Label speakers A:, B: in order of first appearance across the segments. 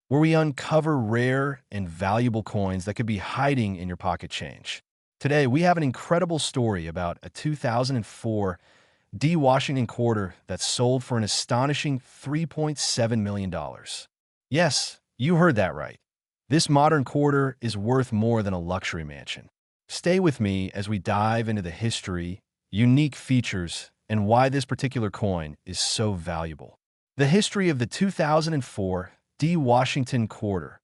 A: where we uncover rare and valuable coins that could be hiding in your pocket change. Today, we have an incredible story about a 2004 D. Washington quarter that sold for an astonishing $3.7 million. Yes, you heard that right. This modern quarter is worth more than a luxury mansion. Stay with me as we dive into the history, unique features, and why this particular coin is so valuable. The history of the 2004 D. Washington quarter.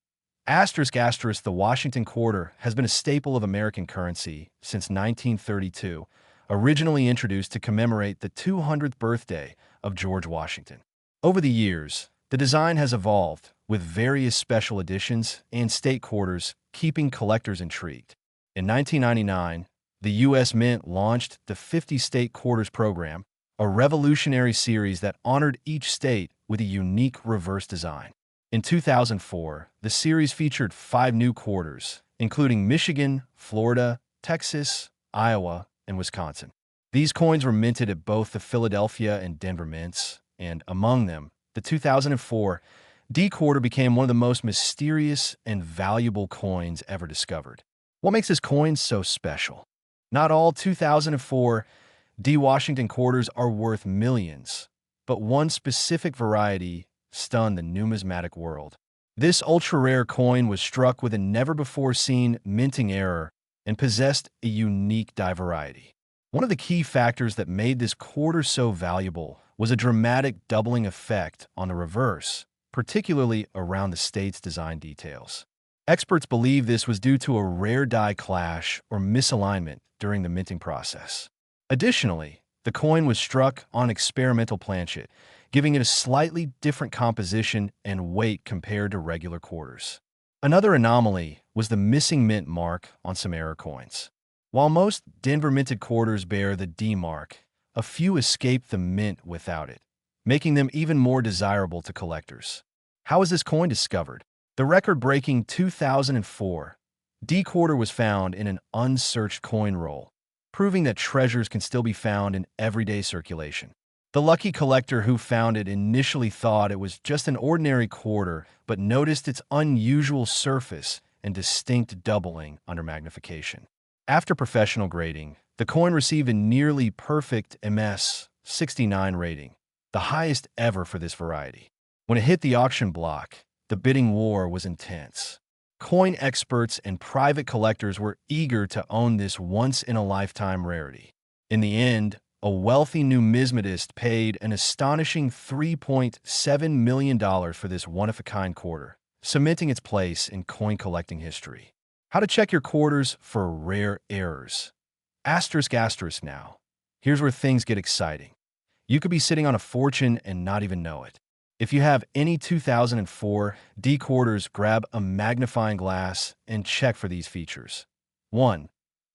A: The Washington quarter has been a staple of American currency since 1932, originally introduced to commemorate the 200th birthday of George Washington. Over the years, the design has evolved, with various special editions and state quarters keeping collectors intrigued. In 1999, the U.S. Mint launched the 50 State Quarters program, a revolutionary series that honored each state with a unique reverse design. In 2004, the series featured 5 new quarters, including Michigan, Florida, Texas, Iowa, and Wisconsin. These coins were minted at both the Philadelphia and Denver mints, and among them, the 2004 D quarter became one of the most mysterious and valuable coins ever discovered. What makes this coin so special? Not all 2004 D Washington quarters are worth millions, but one specific variety stunned the numismatic world. This ultra-rare coin was struck with a never-before-seen minting error and possessed a unique die variety. One of the key factors that made this quarter so valuable was a dramatic doubling effect on the reverse, particularly around the state's design details. Experts believe this was due to a rare die clash or misalignment during the minting process. Additionally, the coin was struck on experimental planchet, giving it a slightly different composition and weight compared to regular quarters. Another anomaly was the missing mint mark on some error coins. While most Denver minted quarters bear the D mark, a few escaped the mint without it, making them even more desirable to collectors. How was this coin discovered? The record-breaking 2004 D quarter was found in an unsearched coin roll, proving that treasures can still be found in everyday circulation. The lucky collector who found it initially thought it was just an ordinary quarter, but noticed its unusual surface and distinct doubling under magnification. After professional grading, the coin received a nearly perfect MS 69 rating, the highest ever for this variety. When it hit the auction block, the bidding war was intense. Coin experts and private collectors were eager to own this once-in-a-lifetime rarity. In the end, a wealthy numismatist paid an astonishing $3.7 million for this one-of-a-kind quarter, cementing its place in coin collecting history. How to check your quarters for rare errors. Now. Here's where things get exciting. You could be sitting on a fortune and not even know it. If you have any 2004 D quarters, grab a magnifying glass and check for these features. 1.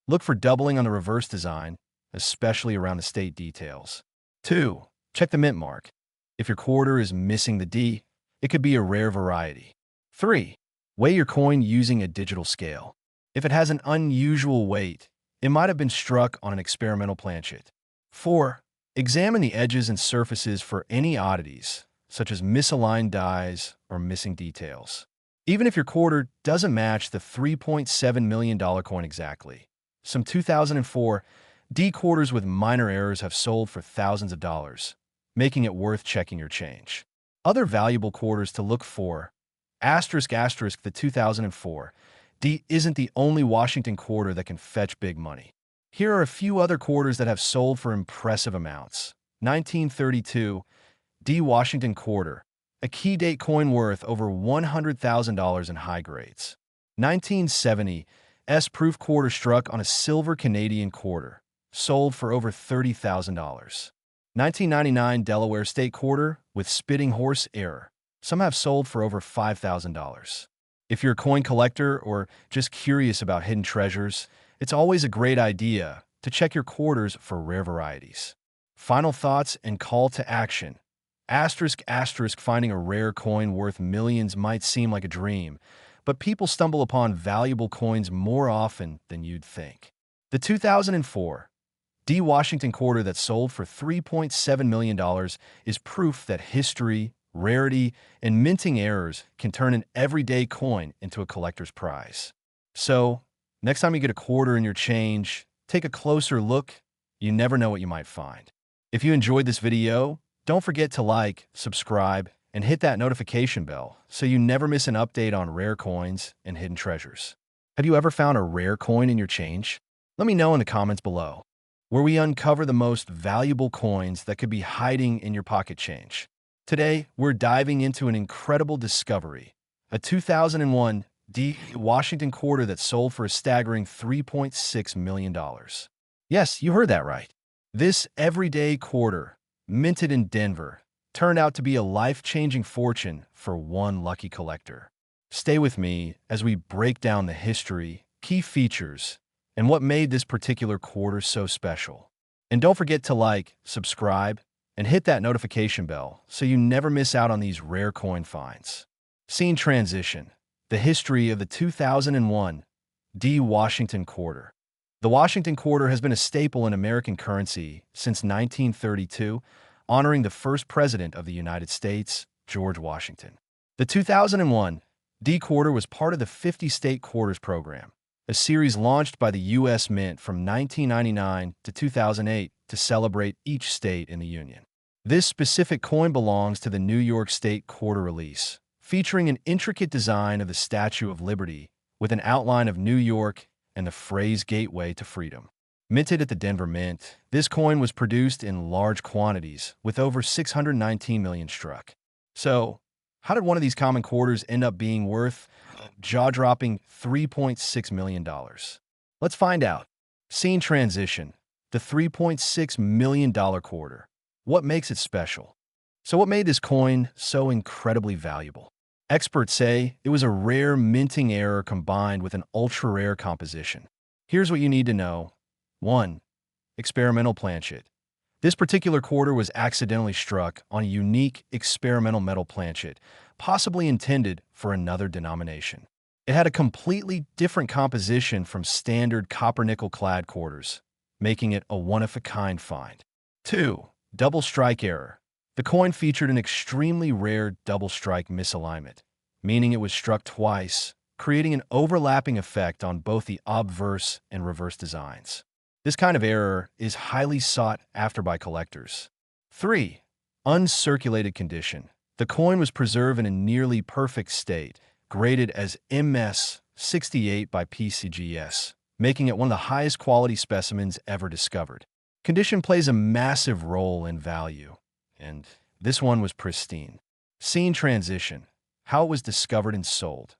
A: Look for doubling on the reverse design, especially around the state details. 2. Check the mint mark. If your quarter is missing the D, it could be a rare variety. 3. Weigh your coin using a digital scale. If it has an unusual weight, it might have been struck on an experimental planchet. 4. Examine the edges and surfaces for any oddities, such as misaligned dies or missing details. Even if your quarter doesn't match the $3.7 million coin exactly, some 2004 D quarters with minor errors have sold for thousands of dollars, making it worth checking your change. Other valuable quarters to look for. The 2004 D isn't the only Washington quarter that can fetch big money. Here are a few other quarters that have sold for impressive amounts. 1932 D Washington quarter, a key date coin worth over $100,000 in high grades. 1970 S-proof quarter struck on a silver Canadian quarter, sold for over $30,000. 1999 Delaware State quarter with spitting horse error. Some have sold for over $5,000. If you're a coin collector or just curious about hidden treasures, it's always a great idea to check your quarters for rare varieties. Final thoughts and call to action. Finding a rare coin worth millions might seem like a dream, but people stumble upon valuable coins more often than you'd think. The 2004 D Washington quarter that sold for $3.7 million is proof that history, rarity, and minting errors can turn an everyday coin into a collector's prize. So, next time you get a quarter in your change, take a closer look. You never know what you might find. If you enjoyed this video, don't forget to like, subscribe, and hit that notification bell so you never miss an update on rare coins and hidden treasures. Have you ever found a rare coin in your change? Let me know in the comments below, where we uncover the most valuable coins that could be hiding in your pocket change. Today, we're diving into an incredible discovery, a 2001 Washington quarter that sold for a staggering $3.6 million. Yes, you heard that right. This everyday quarter, minted in Denver, turned out to be a life-changing fortune for one lucky collector. Stay with me as we break down the history, key features, and what made this particular quarter so special. And don't forget to like, subscribe, and hit that notification bell so you never miss out on these rare coin finds. Scene transition: the history of the 2001 Washington quarter. The Washington quarter has been a staple in American currency since 1932, honoring the first president of the United States, George Washington. The 2001 quarter was part of the 50-state quarters program, a series launched by the U.S. Mint from 1999 to 2008 to celebrate each state in the Union. This specific coin belongs to the New York State quarter release, featuring an intricate design of the Statue of Liberty with an outline of New York and the phrase "Gateway to Freedom." Minted at the Denver Mint, this coin was produced in large quantities with over 619 million struck. So, how did one of these common quarters end up being worth jaw-dropping $3.6 million? Let's find out. Scene transition: the $3.6 million quarter. What makes it special? So what made this coin so incredibly valuable? Experts say it was a rare minting error combined with an ultra-rare composition. Here's what you need to know. 1. Experimental planchet. This particular quarter was accidentally struck on a unique experimental metal planchet, possibly intended for another denomination. It had a completely different composition from standard copper-nickel-clad quarters, making it a one-of-a-kind find. 2. Double strike error. The coin featured an extremely rare double strike misalignment, meaning it was struck twice, creating an overlapping effect on both the obverse and reverse designs. This kind of error is highly sought after by collectors. 3. Uncirculated condition. The coin was preserved in a nearly perfect state, graded as MS 68 by PCGS, making it one of the highest quality specimens ever discovered. Condition plays a massive role in value, and this one was pristine. Scene transition: how it was discovered and sold.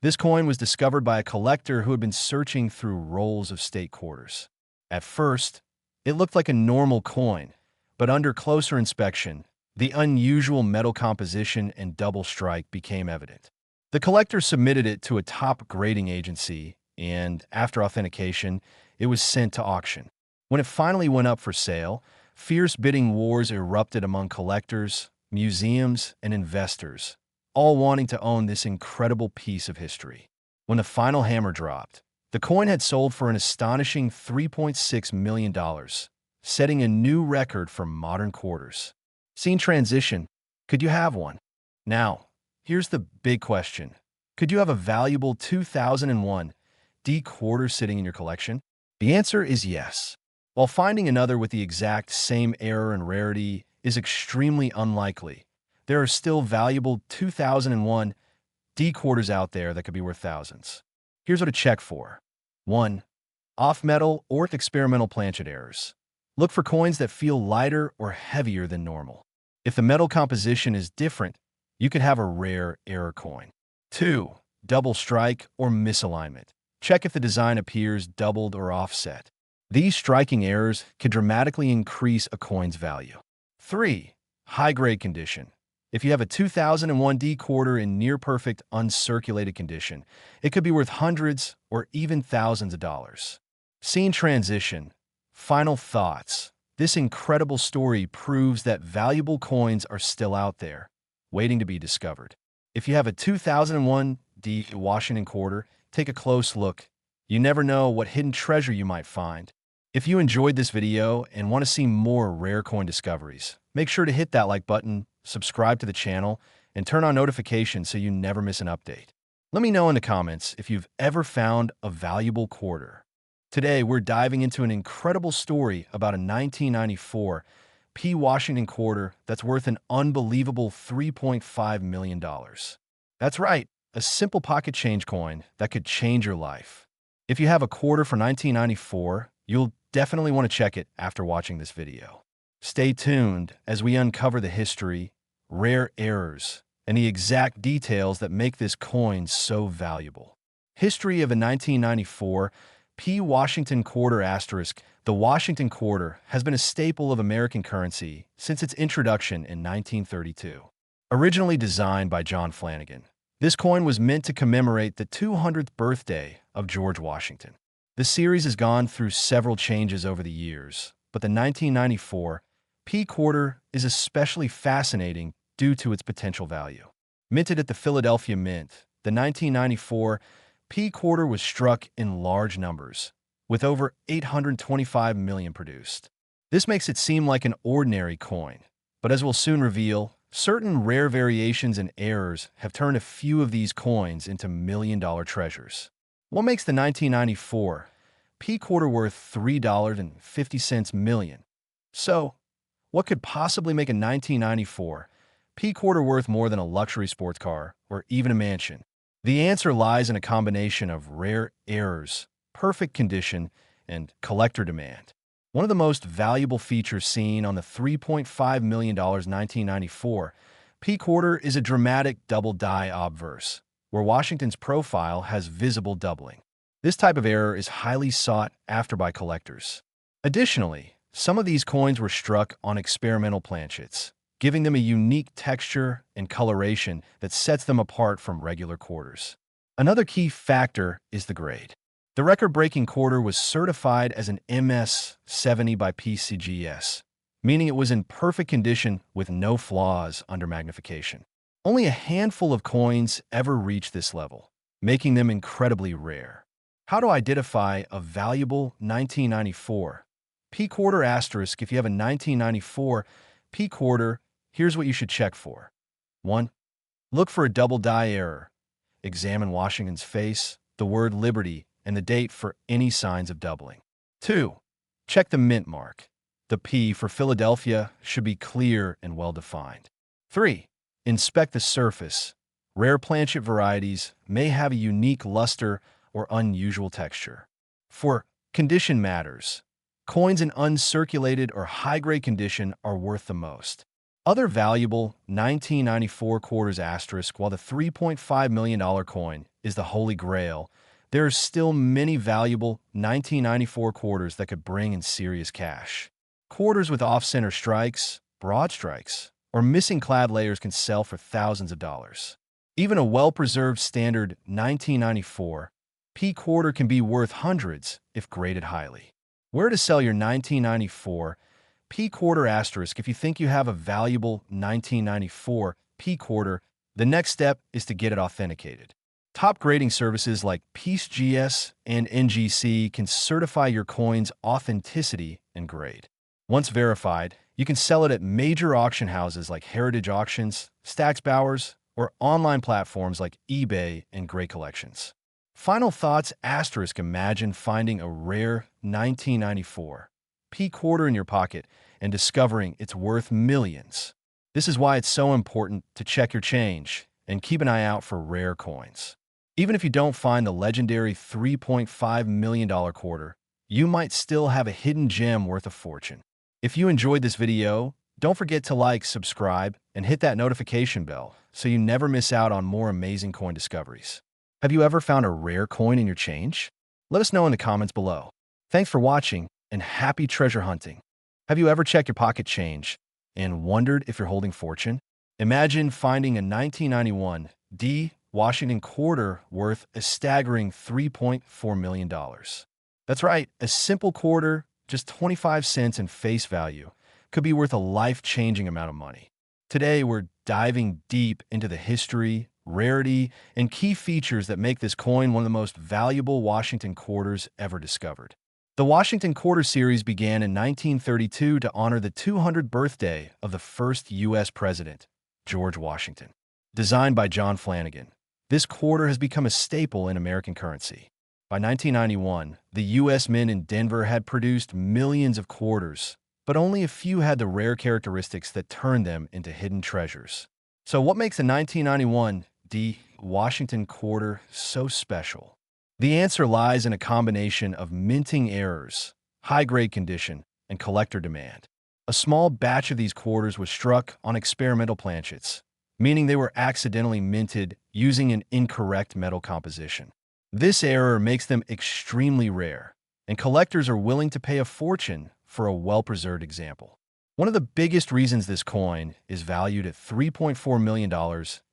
A: This coin was discovered by a collector who had been searching through rolls of state quarters. At first, it looked like a normal coin, but under closer inspection, the unusual metal composition and double strike became evident. The collector submitted it to a top grading agency, and after authentication, it was sent to auction. When it finally went up for sale, fierce bidding wars erupted among collectors, museums, and investors, all wanting to own this incredible piece of history. When the final hammer dropped, the coin had sold for an astonishing $3.6 million, setting a new record for modern quarters. Scene transition: could you have one? Now, here's the big question. Could you have a valuable 2001 quarter sitting in your collection? The answer is yes. While finding another with the exact same error and rarity is extremely unlikely, there are still valuable 2001 quarters out there that could be worth thousands. Here's what to check for. 1. Off-metal or experimental planchet errors. Look for coins that feel lighter or heavier than normal. If the metal composition is different, you could have a rare error coin. 2. Double strike or misalignment. Check if the design appears doubled or offset. These striking errors can dramatically increase a coin's value. 3. High-grade condition. If you have a 2001 quarter in near-perfect uncirculated condition, it could be worth hundreds or even thousands of dollars. Scene transition: final thoughts. This incredible story proves that valuable coins are still out there, waiting to be discovered. If you have a 2001 Washington quarter, take a close look. You never know what hidden treasure you might find. If you enjoyed this video and want to see more rare coin discoveries, make sure to hit that like button, subscribe to the channel, and turn on notifications so you never miss an update. Let me know in the comments if you've ever found a valuable quarter. Today, we're diving into an incredible story about a 1994 P. Washington quarter that's worth an unbelievable $3.5 million. That's right, a simple pocket change coin that could change your life. If you have a quarter for 1994, you'll definitely want to check it after watching this video. Stay tuned as we uncover the history, rare errors, and the exact details that make this coin so valuable. History of a 1994 P. Washington quarter asterisk. The Washington quarter has been a staple of American currency since its introduction in 1932. Originally designed by John Flanagan, this coin was meant to commemorate the 200th birthday of George Washington. The series has gone through several changes over the years, but the 1994 P quarter is especially fascinating due to its potential value. Minted at the Philadelphia Mint, the 1994 P quarter was struck in large numbers, with over 825 million produced. This makes it seem like an ordinary coin, but as we'll soon reveal, certain rare variations and errors have turned a few of these coins into million-dollar treasures. What makes the 1994 P quarter worth $3.50 million? So, what could possibly make a 1994 P quarter worth more than a luxury sports car or even a mansion? The answer lies in a combination of rare errors, perfect condition, and collector demand. One of the most valuable features seen on the $3.5 million 1994 P quarter is a dramatic double die obverse, where Washington's profile has visible doubling. This type of error is highly sought after by collectors. Additionally, some of these coins were struck on experimental planchets, giving them a unique texture and coloration that sets them apart from regular quarters. Another key factor is the grade. The record-breaking quarter was certified as an MS-70 by PCGS, meaning it was in perfect condition with no flaws under magnification. Only a handful of coins ever reach this level, making them incredibly rare. How to identify a valuable 1994 P quarter asterisk? If you have a 1994 P quarter, here's what you should check for. 1. Look for a double die error. Examine Washington's face, the word Liberty, and the date for any signs of doubling. 2. Check the mint mark. The P for Philadelphia should be clear and well-defined. 3. Inspect the surface. Rare planchet varieties may have a unique luster or unusual texture. 4. Condition matters. Coins in uncirculated or high-grade condition are worth the most. Other valuable 1994 quarters asterisk. While the $3.5 million coin is the holy grail, there are still many valuable 1994 quarters that could bring in serious cash. Quarters with off-center strikes, broad strikes, or missing clad layers can sell for thousands of dollars. Even a well-preserved standard 1994 P quarter can be worth hundreds if graded highly. Where to sell your 1994 P quarter asterisk? If you think you have a valuable 1994 P quarter, the next step is to get it authenticated. Top grading services like PCGS and NGC can certify your coin's authenticity and grade. Once verified, you can sell it at major auction houses like Heritage Auctions, Stack's Bowers, or online platforms like eBay and Great Collections. Final thoughts asterisk. Imagine finding a rare 1994 P quarter in your pocket and discovering it's worth millions. This is why it's so important to check your change and keep an eye out for rare coins. Even if you don't find the legendary $3.5 million quarter, you might still have a hidden gem worth a fortune. If you enjoyed this video, don't forget to like, subscribe, and hit that notification bell so you never miss out on more amazing coin discoveries. Have you ever found a rare coin in your change? Let us know in the comments below. Thanks for watching, and happy treasure hunting. Have you ever checked your pocket change and wondered if you're holding fortune? Imagine finding a 1991 D. Washington quarter worth a staggering $3.4 million. That's right, a simple quarter, just 25 cents in face value, could be worth a life-changing amount of money. Today, we're diving deep into the history, rarity, and key features that make this coin one of the most valuable Washington quarters ever discovered. The Washington Quarter Series began in 1932 to honor the 200th birthday of the first U.S. president, George Washington. Designed by John Flanagan, this quarter has become a staple in American currency. By 1991, the U.S. Mint in Denver had produced millions of quarters, but only a few had the rare characteristics that turned them into hidden treasures. So what makes the 1991 Washington Quarter so special? The answer lies in a combination of minting errors, high-grade condition, and collector demand. A small batch of these quarters was struck on experimental planchets, meaning they were accidentally minted using an incorrect metal composition. This error makes them extremely rare, and collectors are willing to pay a fortune for a well-preserved example. One of the biggest reasons this coin is valued at $3.4 million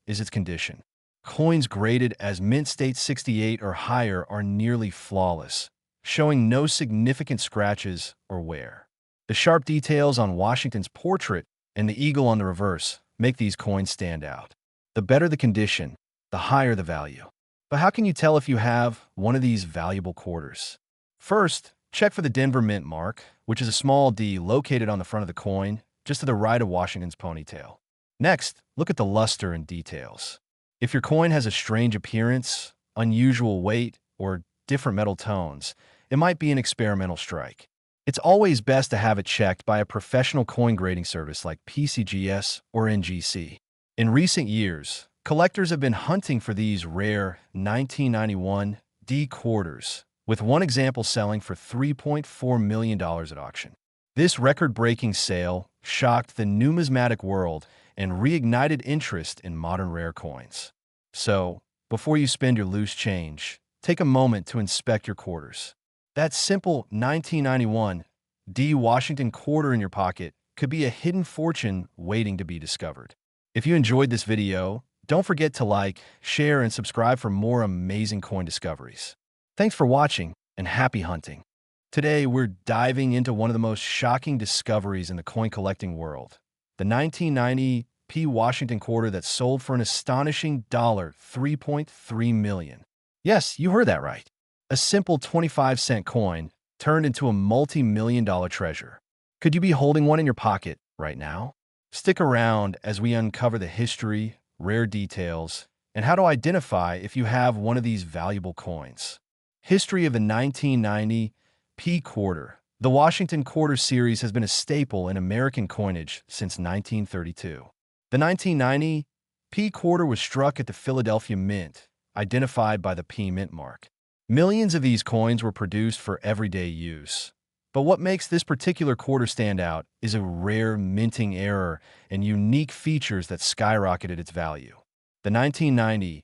A: is its condition. Coins graded as mint state 68 or higher are nearly flawless, showing no significant scratches or wear. The sharp details on Washington's portrait and the eagle on the reverse make these coins stand out. The better the condition, the higher the value. But how can you tell if you have one of these valuable quarters? First, check for the Denver Mint mark, which is a small D located on the front of the coin, just to the right of Washington's ponytail. Next, look at the luster and details. If your coin has a strange appearance, unusual weight, or different metal tones, it might be an experimental strike. It's always best to have it checked by a professional coin grading service like PCGS or NGC. In recent years, collectors have been hunting for these rare 1991 D quarters, with one example selling for $3.4 million at auction. This record-breaking sale shocked the numismatic world and reignited interest in modern rare coins. So, before you spend your loose change, take a moment to inspect your quarters. That simple 1991 D Washington quarter in your pocket could be a hidden fortune waiting to be discovered. If you enjoyed this video, don't forget to like, share, and subscribe for more amazing coin discoveries. Thanks for watching, and happy hunting. Today, we're diving into one of the most shocking discoveries in the coin collecting world, the 1990 Washington quarter that sold for an astonishing $3.3 million. Yes, you heard that right. A simple 25-cent coin turned into a multi-million-dollar treasure. Could you be holding one in your pocket right now? Stick around as we uncover the history, rare details, and how to identify if you have one of these valuable coins. History of the 1990 quarter. The Washington Quarter Series has been a staple in American coinage since 1932. The 1990 quarter was struck at the Philadelphia Mint, identified by the P Mint mark. Millions of these coins were produced for everyday use. But what makes this particular quarter stand out is a rare minting error and unique features that skyrocketed its value. The 1990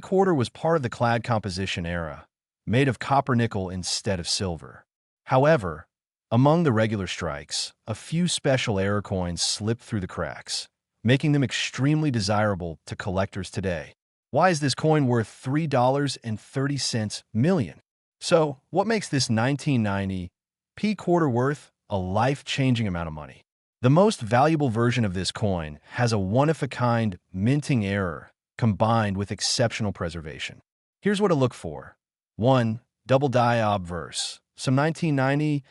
A: quarter was part of the clad composition era, made of copper nickel instead of silver. However, among the regular strikes, a few special error coins slipped through the cracks, making them extremely desirable to collectors today. Why is this coin worth $3.30 million? So, what makes this 1990 quarter worth a life-changing amount of money? The most valuable version of this coin has a one-of-a-kind minting error combined with exceptional preservation. Here's what to look for. 1. Double die obverse. Some 1990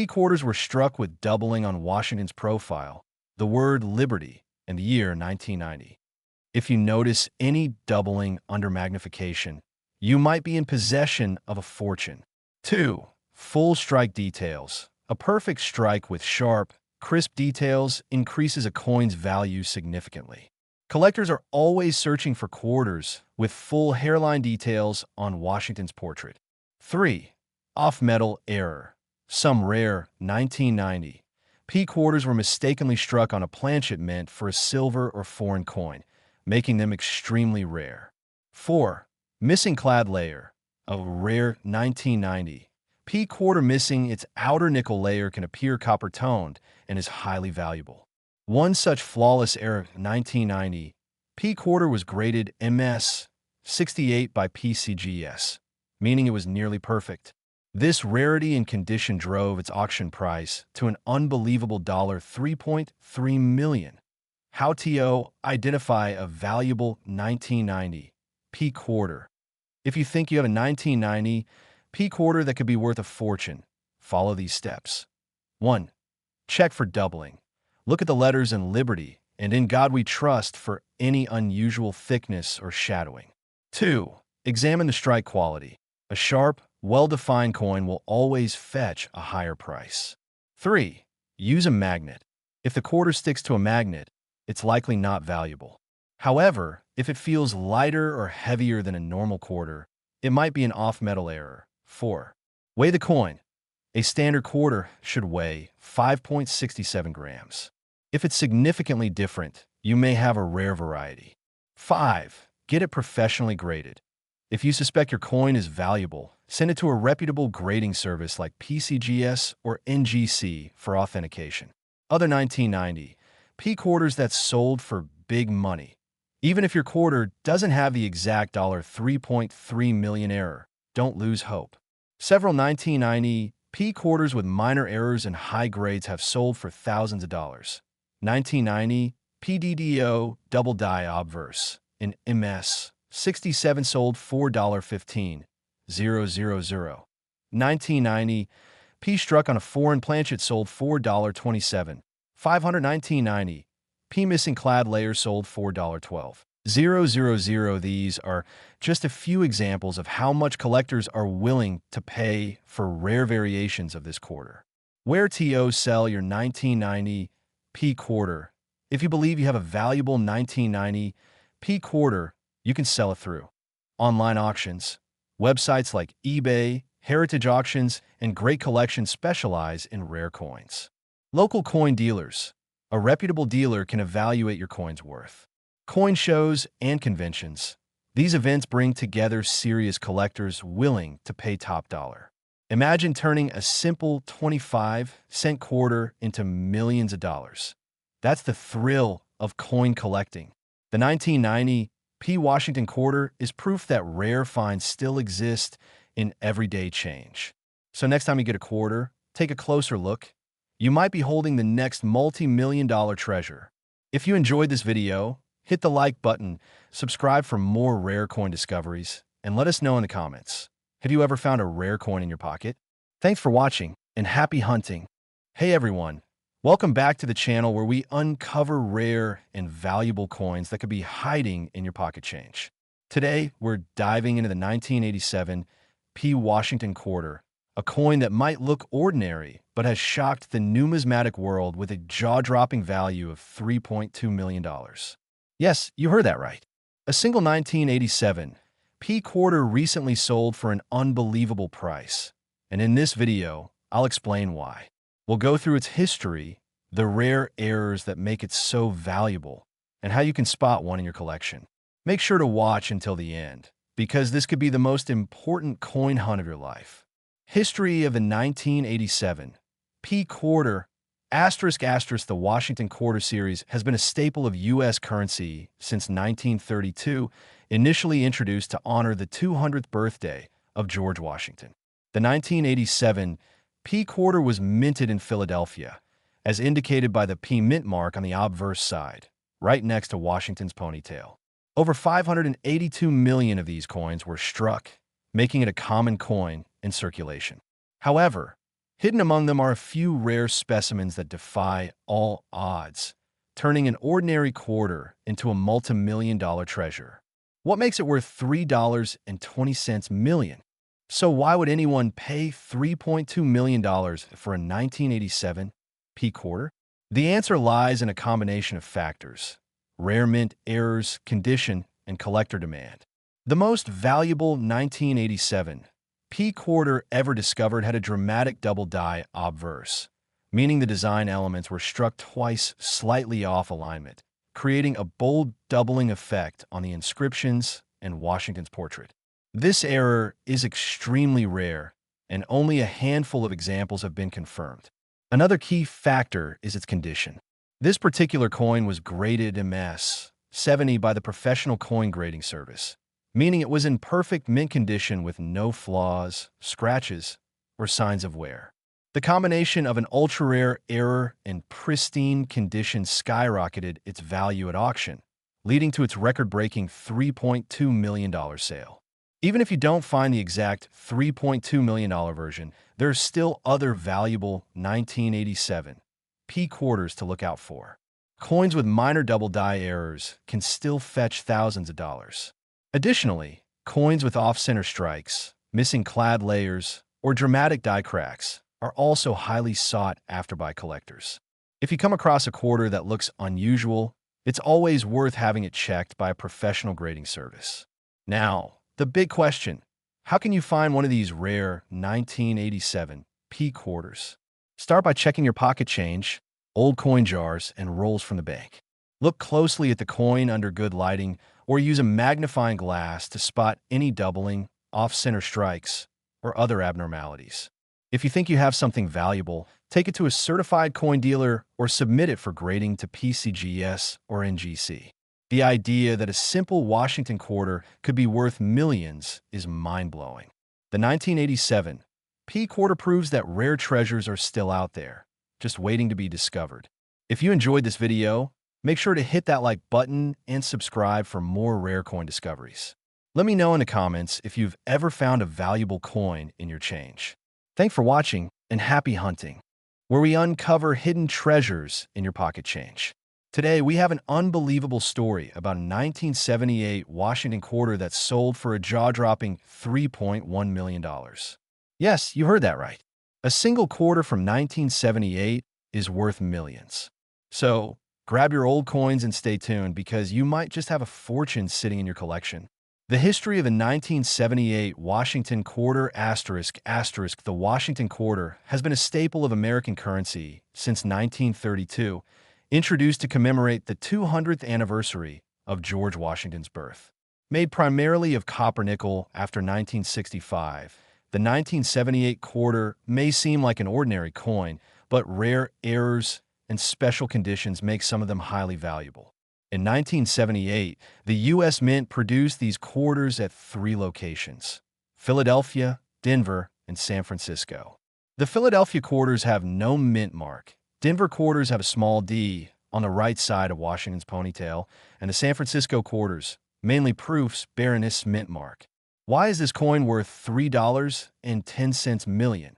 A: quarters were struck with doubling on Washington's profile, the word Liberty, and the year 1990. If you notice any doubling under magnification, you might be in possession of a fortune. 2. Full strike details. A perfect strike with sharp, crisp details increases a coin's value significantly. Collectors are always searching for quarters with full hairline details on Washington's portrait. 3. Off-metal error. Some rare 1990 quarters were mistakenly struck on a planchet meant for a silver or foreign coin, making them extremely rare. 4. Missing clad layer. A rare 1990 quarter missing its outer nickel layer can appear copper-toned and is highly valuable. One such flawless error 1990 quarter was graded MS 68 by PCGS, meaning it was nearly perfect. This rarity and condition drove its auction price to an unbelievable $3.3 million. How to identify a valuable 1990 quarter? If you think you have a 1990 quarter that could be worth a fortune, follow these steps. 1. Check for doubling. Look at the letters in Liberty and In God We Trust for any unusual thickness or shadowing. 2. Examine the strike quality. A sharp, well-defined coin will always fetch a higher price. 3. Use a magnet. If the quarter sticks to a magnet, it's likely not valuable. However, if it feels lighter or heavier than a normal quarter, it might be an off-metal error. 4. Weigh the coin. A standard quarter should weigh 5.67 grams. If it's significantly different, you may have a rare variety. 5. Get it professionally graded. If you suspect your coin is valuable, send it to a reputable grading service like PCGS or NGC for authentication. Other 1990 P quarters that sold for big money. Even if your quarter doesn't have the exact $3.3 million error, don't lose hope. Several 1990 P quarters with minor errors and high grades have sold for thousands of dollars. 1990 PDDO double die obverse in MS 67 sold $4.15. 1990 P struck on a foreign planchet sold $4.27. 1990 P missing clad layer sold $4.12. These are just a few examples of how much collectors are willing to pay for rare variations of this quarter. Where to sell your 1990 P quarter? If you believe you have a valuable 1990 P quarter, you can sell it through online auctions. Websites like eBay, Heritage Auctions, and Great Collection specialize in rare coins. Local coin dealers. A reputable dealer can evaluate your coin's worth. Coin shows and conventions. These events bring together serious collectors willing to pay top dollar. Imagine turning a simple 25-cent quarter into millions of dollars. That's the thrill of coin collecting. The 1990 P Washington quarter is proof that rare finds still exist in everyday change. So next time you get a quarter, take a closer look. You might be holding the next multi-million-dollar treasure. If you enjoyed this video, hit the like button, subscribe for more rare coin discoveries, and let us know in the comments. Have you ever found a rare coin in your pocket? Thanks for watching, and happy hunting. Hey everyone, welcome back to the channel where we uncover rare and valuable coins that could be hiding in your pocket change. Today, we're diving into the 1987 P Washington quarter, a coin that might look ordinary, but has shocked the numismatic world with a jaw-dropping value of $3.2 million. Yes, you heard that right. A single 1987 P quarter recently sold for an unbelievable price, and in this video, I'll explain why. We'll go through its history, the rare errors that make it so valuable, and how you can spot one in your collection. Make sure to watch until the end, because this could be the most important coin hunt of your life. History of the 1987 P quarter ***. The Washington Quarter Series has been a staple of U.S. currency since 1932, initially introduced to honor the 200th birthday of George Washington. The 1987 P quarter was minted in Philadelphia, as indicated by the P mint mark on the obverse side, right next to Washington's ponytail. Over 582 million of these coins were struck, making it a common coin in circulation. However, hidden among them are a few rare specimens that defy all odds, turning an ordinary quarter into a multi-million-dollar treasure. What makes it worth $3.20 million? So why would anyone pay $3.2 million for a 1987 P quarter? The answer lies in a combination of factors: rare mint errors, condition, and collector demand. The most valuable 1987 P quarter ever discovered had a dramatic double die obverse, meaning the design elements were struck twice slightly off alignment, creating a bold doubling effect on the inscriptions and Washington's portrait. This error is extremely rare, and only a handful of examples have been confirmed. Another key factor is its condition. This particular coin was graded MS 70 by the Professional Coin Grading Service, meaning it was in perfect mint condition with no flaws, scratches, or signs of wear. The combination of an ultra-rare error and pristine condition skyrocketed its value at auction, leading to its record-breaking $3.2 million sale. Even if you don't find the exact $3.2 million version, there are still other valuable 1987 P quarters to look out for. Coins with minor double die errors can still fetch thousands of dollars. Additionally, coins with off-center strikes, missing clad layers, or dramatic die cracks are also highly sought after by collectors. If you come across a quarter that looks unusual, it's always worth having it checked by a professional grading service. Now, the big question: how can you find one of these rare 1987 P quarters? Start by checking your pocket change, old coin jars, and rolls from the bank. Look closely at the coin under good lighting, or use a magnifying glass to spot any doubling, off-center strikes, or other abnormalities. If you think you have something valuable, take it to a certified coin dealer or submit it for grading to PCGS or NGC. The idea that a simple Washington quarter could be worth millions is mind-blowing. The 1987 P quarter proves that rare treasures are still out there, just waiting to be discovered. If you enjoyed this video, make sure to hit that like button and subscribe for more rare coin discoveries. Let me know in the comments if you've ever found a valuable coin in your change. Thanks for watching, and happy hunting, where we uncover hidden treasures in your pocket change. Today, we have an unbelievable story about a 1978 Washington quarter that sold for a jaw-dropping $3.1 million. Yes, you heard that right. A single quarter from 1978 is worth millions. So, grab your old coins and stay tuned, because you might just have a fortune sitting in your collection. The history of the 1978 Washington quarter ***. The Washington quarter has been a staple of American currency since 1932, introduced to commemorate the 200th anniversary of George Washington's birth. Made primarily of copper nickel after 1965, the 1978 quarter may seem like an ordinary coin, but rare errors and special conditions make some of them highly valuable. In 1978, the U.S. Mint produced these quarters at 3 locations: Philadelphia, Denver, and San Francisco. The Philadelphia quarters have no mint mark. Denver quarters have a small D on the right side of Washington's ponytail, and the San Francisco quarters, mainly proofs, bear an mint mark. Why is this coin worth $3.10 million?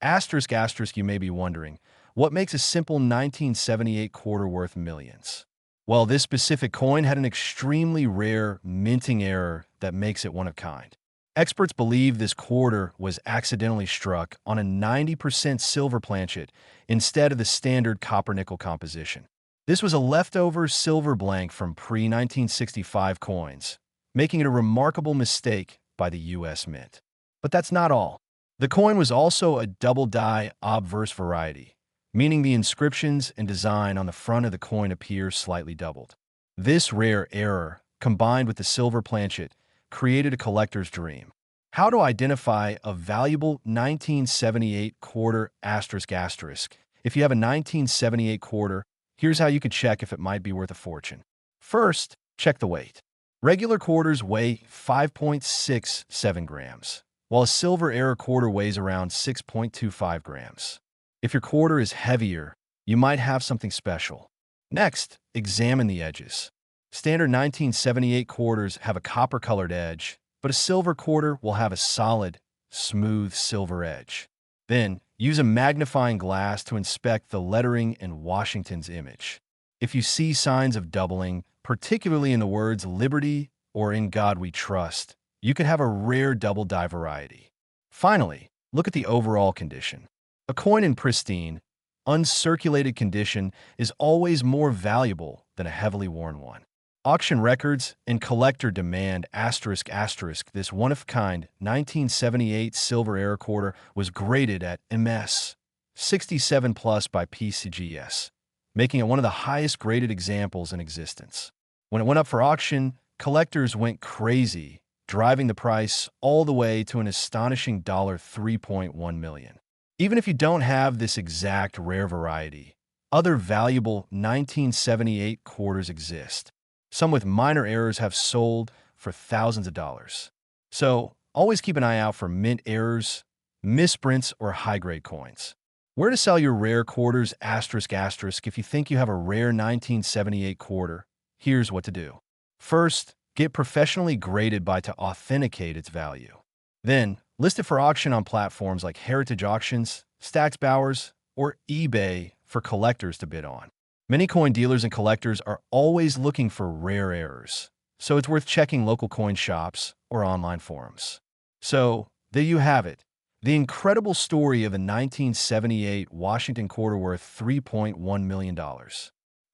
A: ***, you may be wondering, what makes a simple 1978 quarter worth millions? Well, this specific coin had an extremely rare minting error that makes it one of a kind. Experts believe this quarter was accidentally struck on a 90% silver planchet instead of the standard copper-nickel composition. This was a leftover silver blank from pre-1965 coins, making it a remarkable mistake by the U.S. Mint. But that's not all. The coin was also a double-die obverse variety, meaning the inscriptions and design on the front of the coin appear slightly doubled. This rare error, combined with the silver planchet, created a collector's dream. How to identify a valuable 1978 quarter ***. If you have a 1978 quarter, here's how you could check if it might be worth a fortune. First, check the weight. Regular quarters weigh 5.67 grams, while a silver error quarter weighs around 6.25 grams. If your quarter is heavier, you might have something special. Next, examine the edges. Standard 1978 quarters have a copper-colored edge, but a silver quarter will have a solid, smooth silver edge. Then, use a magnifying glass to inspect the lettering and Washington's image. If you see signs of doubling, particularly in the words "Liberty" or "In God We Trust," you could have a rare double-die variety. Finally, look at the overall condition. A coin in pristine, uncirculated condition is always more valuable than a heavily worn one. Auction records and collector demand ***. This one-of-a-kind 1978 silver error quarter was graded at MS 67 plus by PCGS, making it one of the highest graded examples in existence. When it went up for auction, collectors went crazy, driving the price all the way to an astonishing $3.1 million. Even if you don't have this exact rare variety, other valuable 1978 quarters exist. Some with minor errors have sold for thousands of dollars. So, always keep an eye out for mint errors, misprints, or high-grade coins. Where to sell your rare quarters ***. If you think you have a rare 1978 quarter, here's what to do. First, Get professionally graded by to authenticate its value. Then, list it for auction on platforms like Heritage Auctions, Stacks Bowers, or eBay for collectors to bid on. Many coin dealers and collectors are always looking for rare errors, so it's worth checking local coin shops or online forums. So, there you have it. The incredible story of a 1978 Washington quarter worth $3.1 million.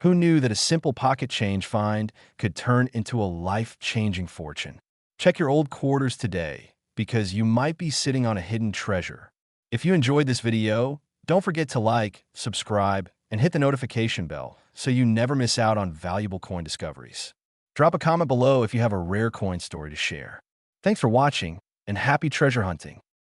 A: Who knew that a simple pocket change find could turn into a life-changing fortune? Check your old quarters today, because you might be sitting on a hidden treasure. If you enjoyed this video, don't forget to like, subscribe, and hit the notification bell so you never miss out on valuable coin discoveries. Drop a comment below if you have a rare coin story to share. Thanks for watching, and happy treasure hunting!